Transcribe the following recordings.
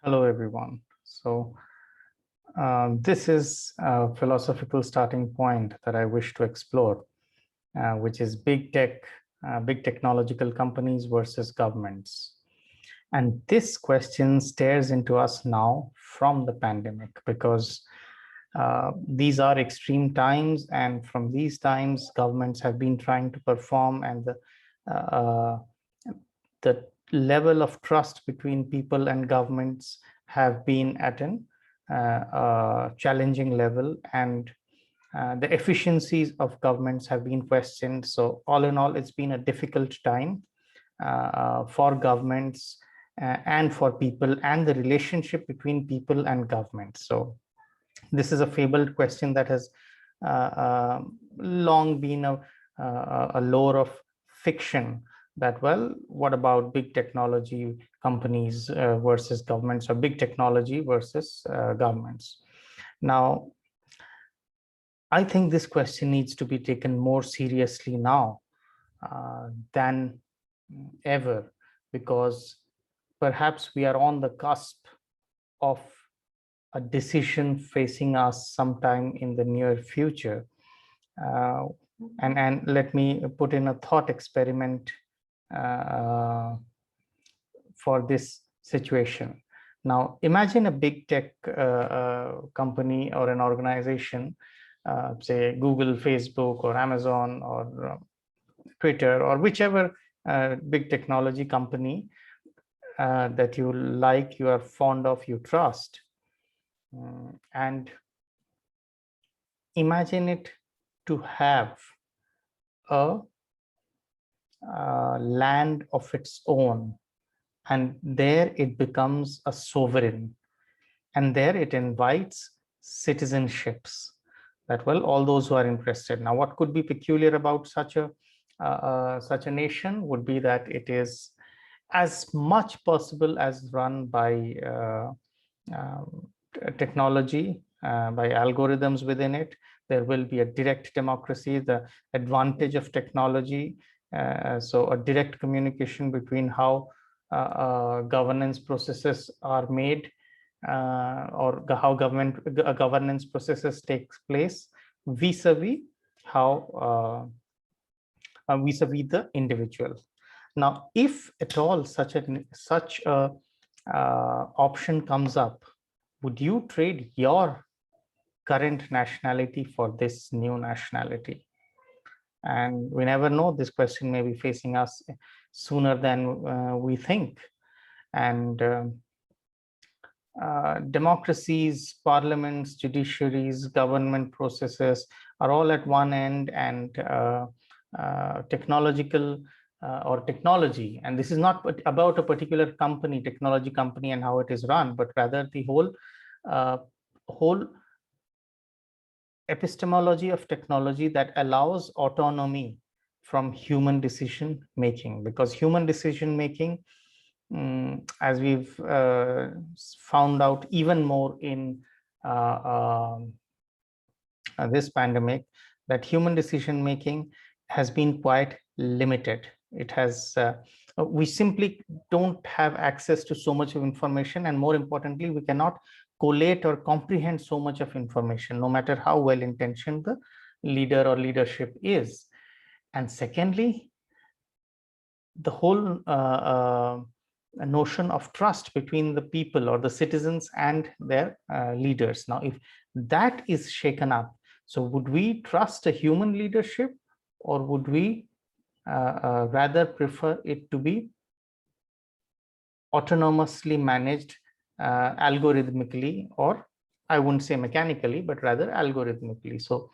Hello, everyone. This is a philosophical starting point that I wish to explore, which is big technological companies versus governments. And this question stares into us now from the pandemic because these are extreme times, and from these times, governments have been trying to perform, and the level of trust between people and governments have been at an challenging level, and the efficiencies of governments have been questioned. So all in all, it's been a difficult time for governments and for people, and the relationship between people and government. So this is a fabled question that has long been a lore of fiction, that, well, what about big technology companies versus governments, or big technology versus governments? Now, I think this question needs to be taken more seriously now than ever, because perhaps we are on the cusp of a decision facing us sometime in the near future. And let me put in a thought experiment for this situation. Now, imagine a big tech company or an organization, say Google, Facebook, or Amazon, or Twitter, or whichever big technology company that you like, you are fond of, you trust. And imagine it to have a land of its own, and there it becomes a sovereign, and there it invites citizenships, that, well, all those who are interested. Now, what could be peculiar about such a nation would be that it is as much possible as run by technology, by algorithms within it. There will be a direct democracy, the advantage of technology. So a direct communication between how governance processes are made, or how governance processes takes place, vis-a-vis how vis-a-vis the individual. Now, if at all such a option comes up, would you trade your current nationality for this new nationality? And we never know, this question may be facing us sooner than we think. And democracies, parliaments, judiciaries, government processes are all at one end, and technological or technology, and this is not about a particular company, technology company, and how it is run, but rather the whole epistemology of technology that allows autonomy from human decision making. Because human decision making, as we've found out even more in this pandemic, that human decision making has been quite limited. It has we simply don't have access to so much of information, and more importantly, we cannot collate or comprehend so much of information, no matter how well intentioned the leader or leadership is. And secondly, the whole notion of trust between the people or the citizens and their leaders. Now, if that is shaken up, so would we trust a human leadership, or would we rather prefer it to be autonomously managed algorithmically, or I wouldn't say mechanically, but rather algorithmically, so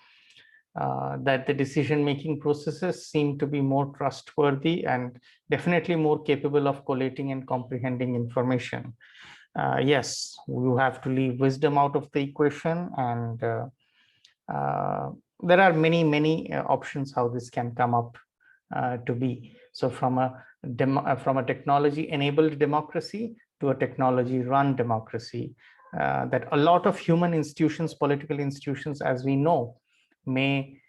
that the decision-making processes seem to be more trustworthy and definitely more capable of collating and comprehending information. Yes, you have to leave wisdom out of the equation, and there are many options how this can come up to be. So from a technology-enabled democracy to a technology-run democracy, that a lot of human institutions, political institutions, as we know, may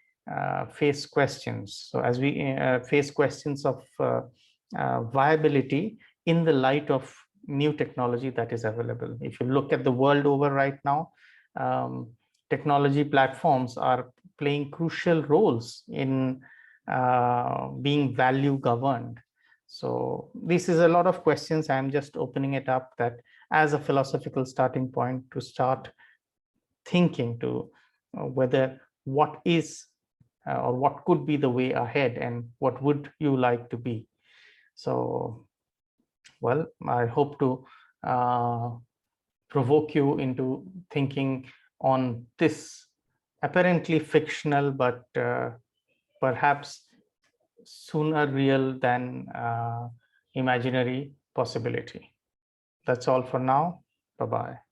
face questions. So as we face questions of viability in the light of new technology that is available. If you look at the world over right now, technology platforms are playing crucial roles in being value governed. So this is a lot of questions. I'm just opening it up that as a philosophical starting point to start thinking to whether what is or what could be the way ahead and what would you like to be. So, well, I hope to provoke you into thinking on this apparently fictional, but perhaps sooner real than imaginary possibility. That's all for now. Bye-bye.